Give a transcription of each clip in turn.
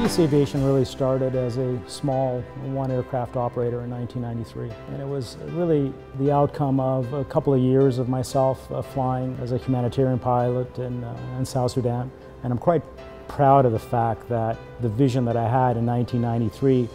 Legacy Aviation really started as a small one-aircraft operator in 1993, and it was really the outcome of a couple of years of myself flying as a humanitarian pilot in South Sudan. And I'm quite proud of the fact that the vision that I had in 1993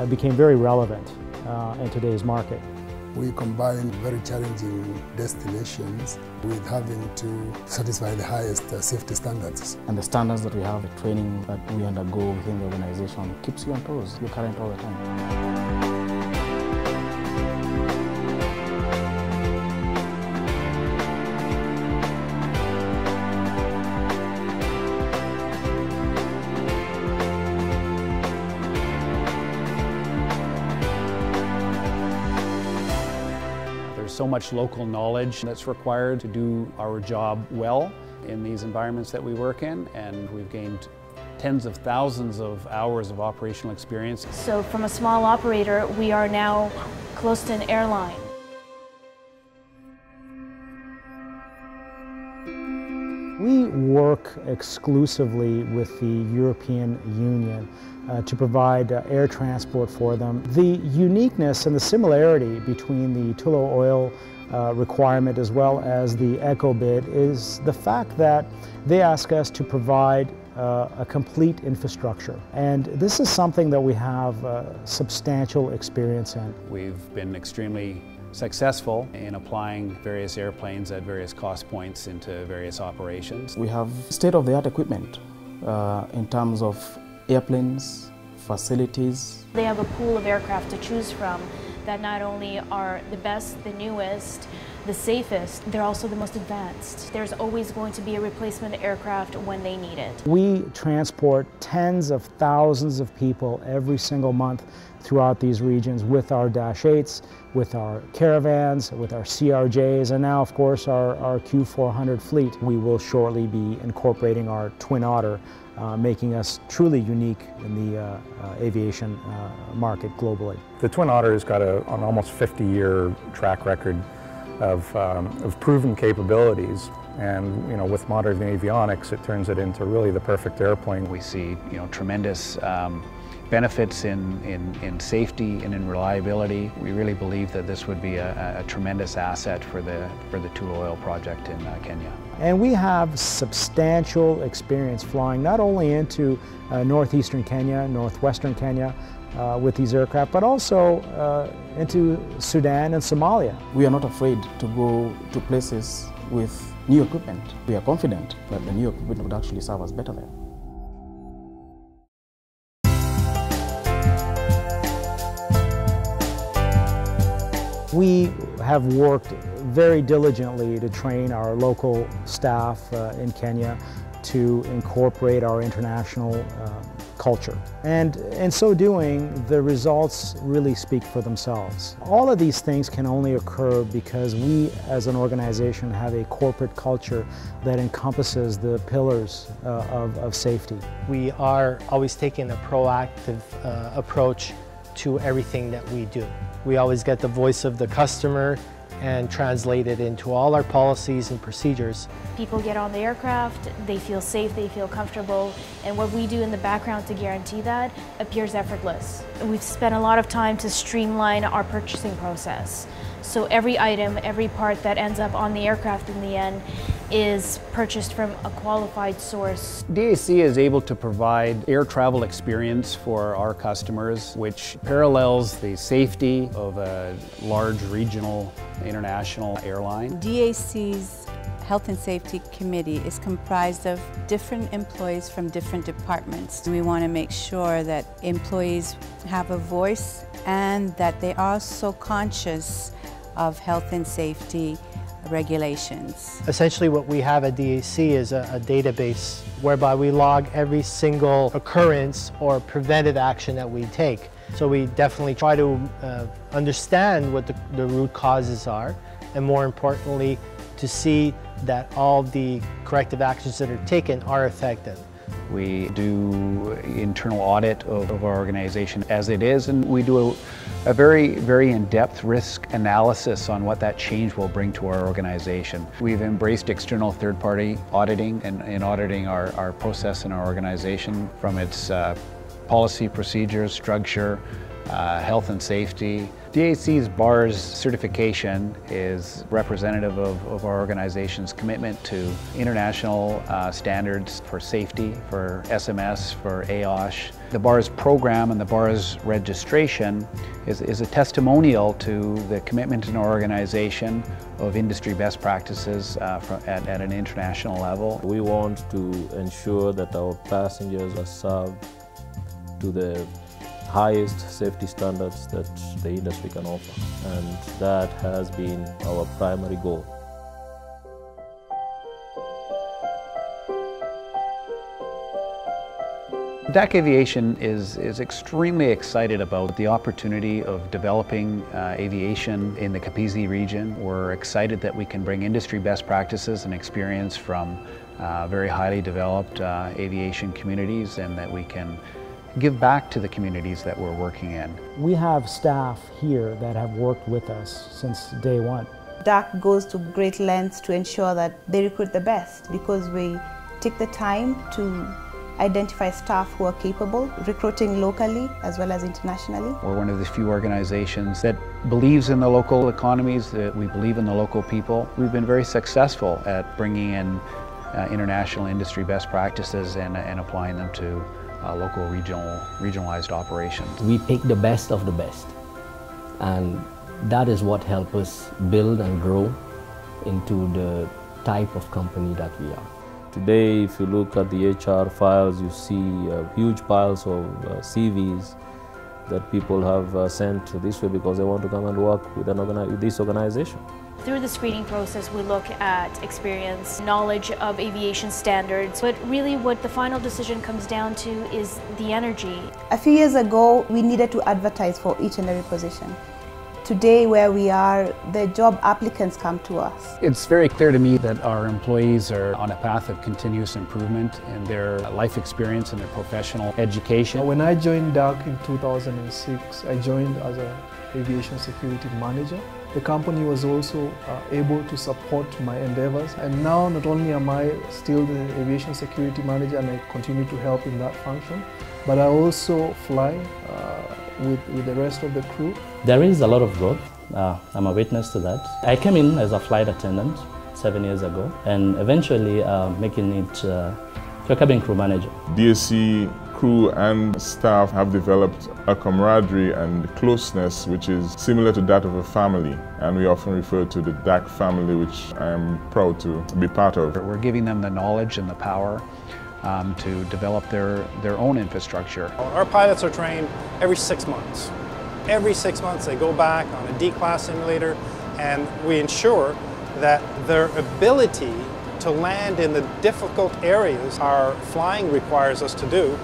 became very relevant in today's market. We combine very challenging destinations with having to satisfy the highest safety standards. And the standards that we have, the training that we undergo within the organization keeps you on toes. You're current all the time. There's so much local knowledge that's required to do our job well in these environments that we work in, and we've gained tens of thousands of hours of operational experience. So from a small operator, we are now close to an airline. We work exclusively with the European Union to provide air transport for them. The uniqueness and the similarity between the Tullow oil requirement as well as the ECO bid is the fact that they ask us to provide a complete infrastructure. And this is something that we have substantial experience in. We've been extremely successful in applying various airplanes at various cost points into various operations. We have state-of-the-art equipment in terms of airplanes, facilities. They have a pool of aircraft to choose from that not only are the best, the newest, the safest, they're also the most advanced. There's always going to be a replacement aircraft when they need it. We transport tens of thousands of people every single month throughout these regions with our Dash 8s, with our caravans, with our CRJs, and now of course our Q400 fleet. We will shortly be incorporating our Twin Otter, making us truly unique in the aviation market globally. The Twin Otter has got an almost 50-year track record of proven capabilities, and with modern avionics it turns it into really the perfect airplane. We see tremendous benefits in safety and in reliability. We really believe that this would be a tremendous asset for the Tullow oil project in Kenya. And we have substantial experience flying not only into northeastern Kenya, northwestern Kenya with these aircraft, but also into Sudan and Somalia. We are not afraid to go to places with new equipment. We are confident that the new equipment would actually serve us better there. We have worked very diligently to train our local staff in Kenya to incorporate our international culture. And in so doing, the results really speak for themselves. All of these things can only occur because we as an organization have a corporate culture that encompasses the pillars of safety. We are always taking a proactive approach to everything that we do. We always get the voice of the customer and translate it into all our policies and procedures. People get on the aircraft, they feel safe, they feel comfortable, and what we do in the background to guarantee that appears effortless. We've spent a lot of time to streamline our purchasing process. So every item, every part that ends up on the aircraft in the end is purchased from a qualified source. DAC is able to provide air travel experience for our customers, which parallels the safety of a large regional international airline. DAC's Health and Safety Committee is comprised of different employees from different departments. We want to make sure that employees have a voice and that they are so conscious of health and safety regulations. Essentially what we have at DAC is a database whereby we log every single occurrence or preventive action that we take. So we definitely try to understand what the root causes are, and more importantly to see that all the corrective actions that are taken are effective. We do internal audit of our organization as it is, and we do a very, very in-depth risk analysis on what that change will bring to our organization. We've embraced external third-party auditing and in auditing our process and our organization from its policy, procedures, structure, health and safety. DAC's BARS certification is representative of our organization's commitment to international standards for safety, for SMS, for AOSH. The BARS program and the BARS registration is a testimonial to the commitment in our organization of industry best practices at an international level. We want to ensure that our passengers are served to the highest safety standards that the industry can offer, and that has been our primary goal. DAC Aviation is extremely excited about the opportunity of developing aviation in the Capizzi region. We're excited that we can bring industry best practices and experience from very highly developed aviation communities, and that we can give back to the communities that we're working in. We have staff here that have worked with us since day one. DAC goes to great lengths to ensure that they recruit the best, because we take the time to identify staff who are capable, recruiting locally as well as internationally. We're one of the few organizations that believes in the local economies, that we believe in the local people. We've been very successful at bringing in international industry best practices and applying them to local regionalized operations. We pick the best of the best, and that is what helps us build and grow into the type of company that we are. Today, if you look at the HR files, you see huge piles of CVs that people have sent this way because they want to come and work with this organization. Through the screening process, we look at experience, knowledge of aviation standards, but really what the final decision comes down to is the energy. A few years ago, we needed to advertise for each and every position. Today, where we are, the job applicants come to us. It's very clear to me that our employees are on a path of continuous improvement in their life experience and their professional education. When I joined DAC in 2006, I joined as an aviation security manager. The company was also able to support my endeavors, and now not only am I still the aviation security manager and I continue to help in that function, but I also fly with the rest of the crew. There is a lot of growth. I'm a witness to that. I came in as a flight attendant 7 years ago, and eventually making it to a cabin crew manager. DAC crew and staff have developed a camaraderie and closeness which is similar to that of a family, and we often refer to the DAC family, which I am proud to be part of. We're giving them the knowledge and the power to develop their own infrastructure. Our pilots are trained every 6 months. Every 6 months they go back on a D-class simulator, and we ensure that their ability to land in the difficult areas our flying requires us to do,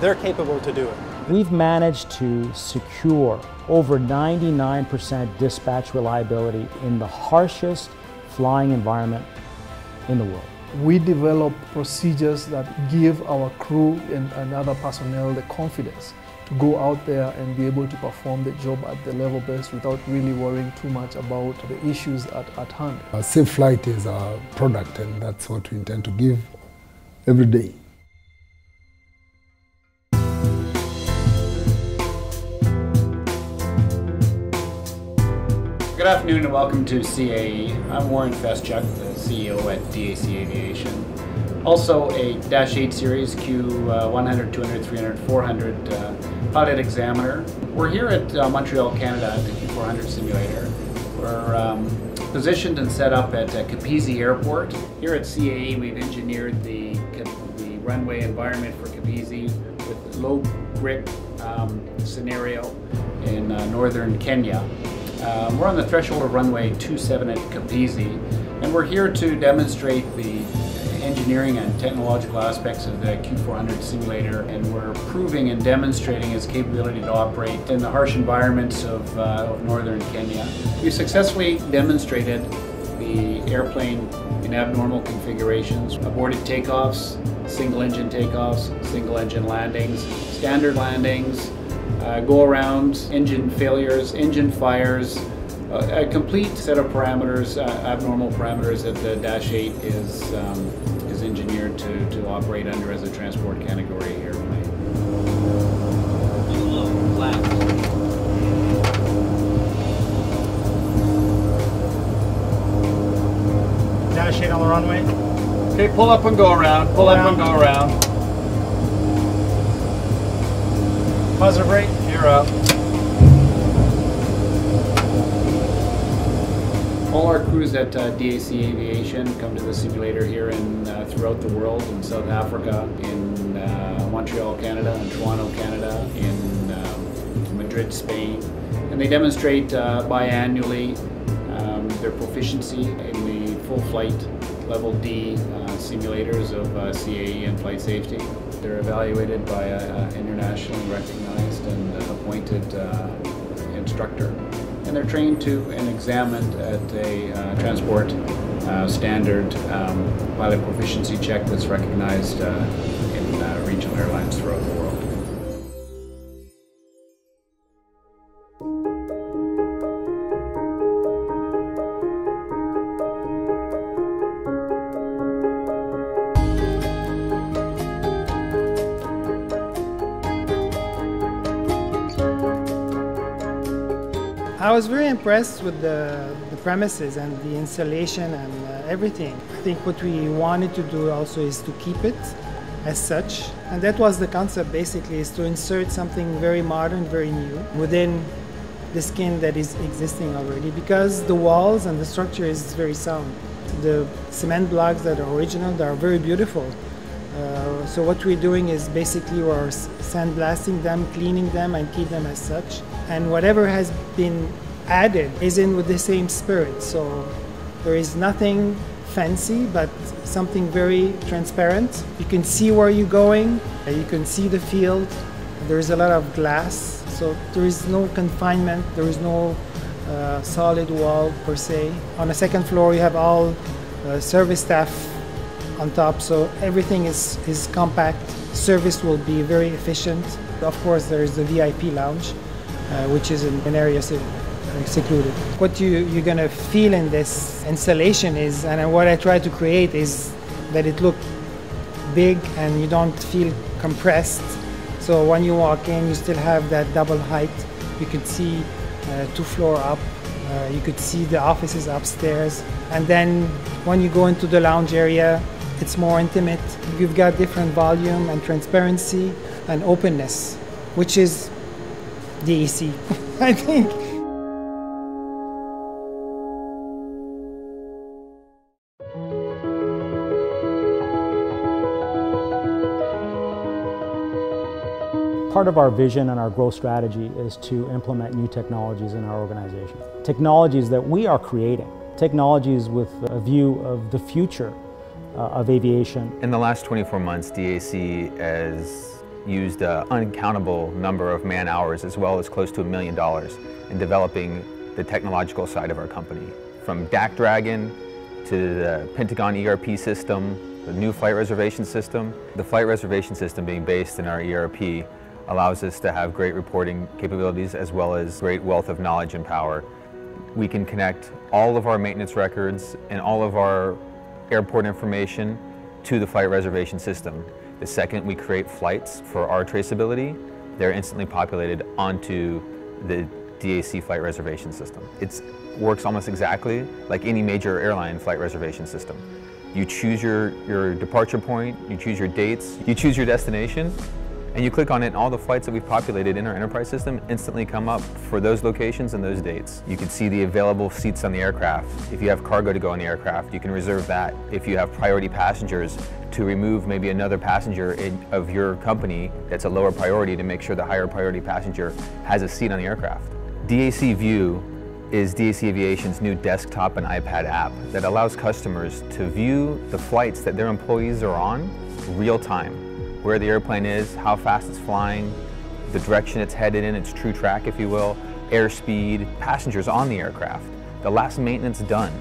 they're capable to do it. We've managed to secure over 99% dispatch reliability in the harshest flying environment in the world. We develop procedures that give our crew and other personnel the confidence to go out there and be able to perform the job at the level best without really worrying too much about the issues at hand. Safe flight is our product, and that's what we intend to give every day. Good afternoon and welcome to CAE. I'm Warren Feschuk, the CEO at DAC Aviation. Also a Dash 8 series Q100, 200, 300, 400 pilot examiner. We're here at Montreal, Canada at the Q400 simulator. We're positioned and set up at Capizzi Airport. Here at CAE we've engineered the runway environment for Capizzi with low grip scenario in northern Kenya. We're on the threshold of runway 27 at Capizzi, and we're here to demonstrate the engineering and technological aspects of the Q400 simulator, and we're proving and demonstrating its capability to operate in the harsh environments of northern Kenya. We successfully demonstrated the airplane in abnormal configurations, aborted takeoffs, single engine takeoffs, single engine landings, standard landings, go-arounds, engine failures, engine fires, a complete set of parameters, abnormal parameters that the Dash 8 is engineered to operate under as a transport category airplane. the runway. Okay, pull up and go around. Pull up and go around. Positive rate, you're up. All our crews at DAC Aviation come to the simulator here throughout the world, in South Africa, in Montreal, Canada, in Toronto, Canada, in Madrid, Spain. And they demonstrate biannually their proficiency in the full flight level D simulators of CAE and flight safety. They're evaluated by an internationally recognized and appointed instructor. And they're trained to and examined at a transport standard pilot proficiency check that's recognized in regional airlines throughout the world. I was very impressed with the premises and the installation and everything. I think what we wanted to do also is to keep it as such. And that was the concept basically, is to insert something very modern, very new within the skin that is existing already, because the walls and the structure is very sound. The cement blocks that are original, they are very beautiful. So what we're doing is basically we're sandblasting them, cleaning them, and keep them as such. And whatever has been added is in with the same spirit. So there is nothing fancy, but something very transparent. You can see where you're going, you can see the field. There is a lot of glass, so there is no confinement, there is no solid wall per se. On the second floor you have all service staff on top, so everything is compact. Service will be very efficient. Of course, there is the VIP lounge, which is an area secluded. What you're going to feel in this installation is, and what I try to create is that it look big and you don't feel compressed. So when you walk in, you still have that double height. You could see 2 floors up. You could see the offices upstairs. And then when you go into the lounge area, it's more intimate. You've got different volume and transparency and openness, which is DAC, I think. Part of our vision and our growth strategy is to implement new technologies in our organization. Technologies that we are creating, technologies with a view of the future of aviation. In the last 24 months, DAC has used an uncountable number of man hours, as well as close to $1 million in developing the technological side of our company. From DAC Dragon to the Pentagon ERP system, the new flight reservation system. The flight reservation system being based in our ERP allows us to have great reporting capabilities as well as great wealth of knowledge and power. We can connect all of our maintenance records and all of our airport information to the flight reservation system. The second we create flights for our traceability, they're instantly populated onto the DAC flight reservation system. It works almost exactly like any major airline flight reservation system. You choose your departure point, you choose your dates, you choose your destination, and you click on it, and all the flights that we've populated in our enterprise system instantly come up for those locations and those dates. You can see the available seats on the aircraft. If you have cargo to go on the aircraft, you can reserve that. If you have priority passengers, to remove maybe another passenger of your company that's a lower priority to make sure the higher priority passenger has a seat on the aircraft. DAC View is DAC Aviation's new desktop and iPad app that allows customers to view the flights that their employees are on real time. Where the airplane is, how fast it's flying, the direction it's headed in, its true track, if you will, airspeed, passengers on the aircraft, the last maintenance done,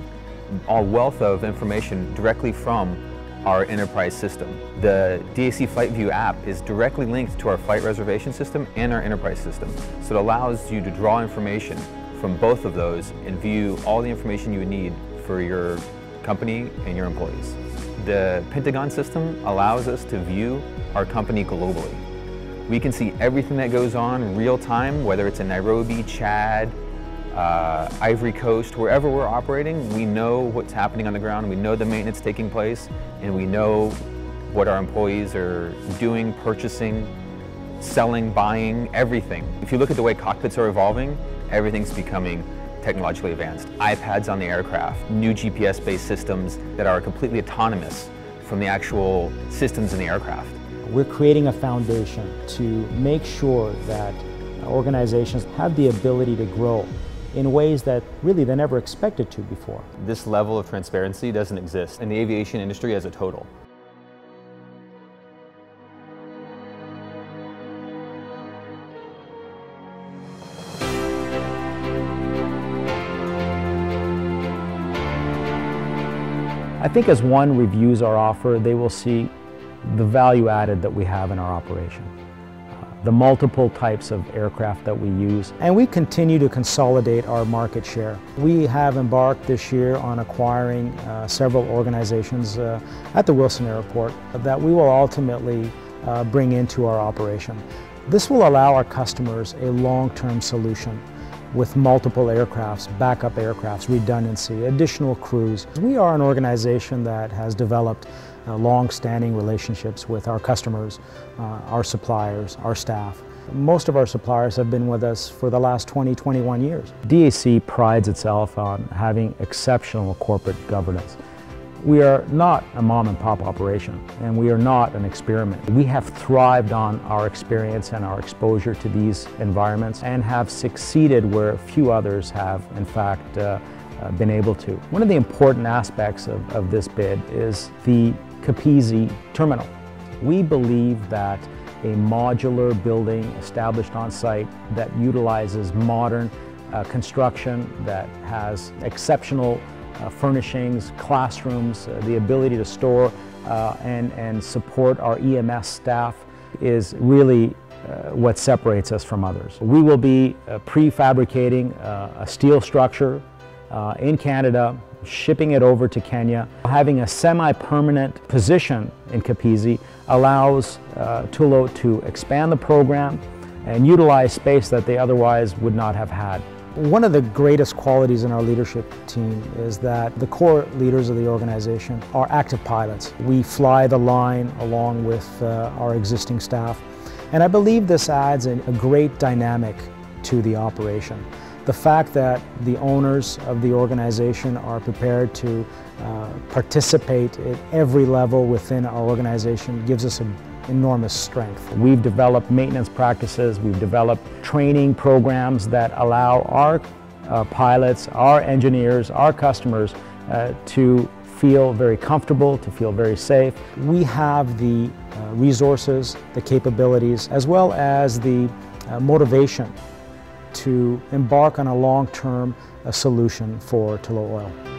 a wealth of information directly from our enterprise system. The DAC Flight View app is directly linked to our flight reservation system and our enterprise system. So it allows you to draw information from both of those and view all the information you would need for your company and your employees. The Pentagon system allows us to view our company globally. We can see everything that goes on real time, whether it's in Nairobi, Chad, Ivory Coast, wherever we're operating, we know what's happening on the ground, we know the maintenance taking place, and we know what our employees are doing, purchasing, selling, buying, everything. If you look at the way cockpits are evolving, everything's becoming technologically advanced. iPads on the aircraft, new GPS-based systems that are completely autonomous from the actual systems in the aircraft. We're creating a foundation to make sure that organizations have the ability to grow in ways that really they never expected to before. This level of transparency doesn't exist in the aviation industry as a total. I think as one reviews our offer, they will see the value added that we have in our operation. The multiple types of aircraft that we use, and we continue to consolidate our market share. We have embarked this year on acquiring several organizations at the Wilson Airport that we will ultimately bring into our operation. This will allow our customers a long-term solution with multiple aircrafts, backup aircrafts, redundancy, additional crews. We are an organization that has developed long-standing relationships with our customers, our suppliers, our staff. Most of our suppliers have been with us for the last 21 years. DAC prides itself on having exceptional corporate governance. We are not a mom-and-pop operation, and we are not an experiment. We have thrived on our experience and our exposure to these environments and have succeeded where few others have, in fact, been able to. One of the important aspects of this bid is the Capizzi terminal. We believe that a modular building established on site that utilizes modern construction, that has exceptional furnishings, classrooms, the ability to store and support our EMS staff is really what separates us from others. We will be prefabricating a steel structure in Canada, shipping it over to Kenya. Having a semi-permanent position in Capizzi allows Tullow to expand the program and utilize space that they otherwise would not have had. One of the greatest qualities in our leadership team is that the core leaders of the organization are active pilots. We fly the line along with our existing staff, and I believe this adds a great dynamic to the operation. The fact that the owners of the organization are prepared to participate at every level within our organization gives us an enormous strength. We've developed maintenance practices, we've developed training programs that allow our pilots, our engineers, our customers to feel very comfortable, to feel very safe. We have the resources, the capabilities, as well as the motivation to embark on a long-term solution for Tullow Oil.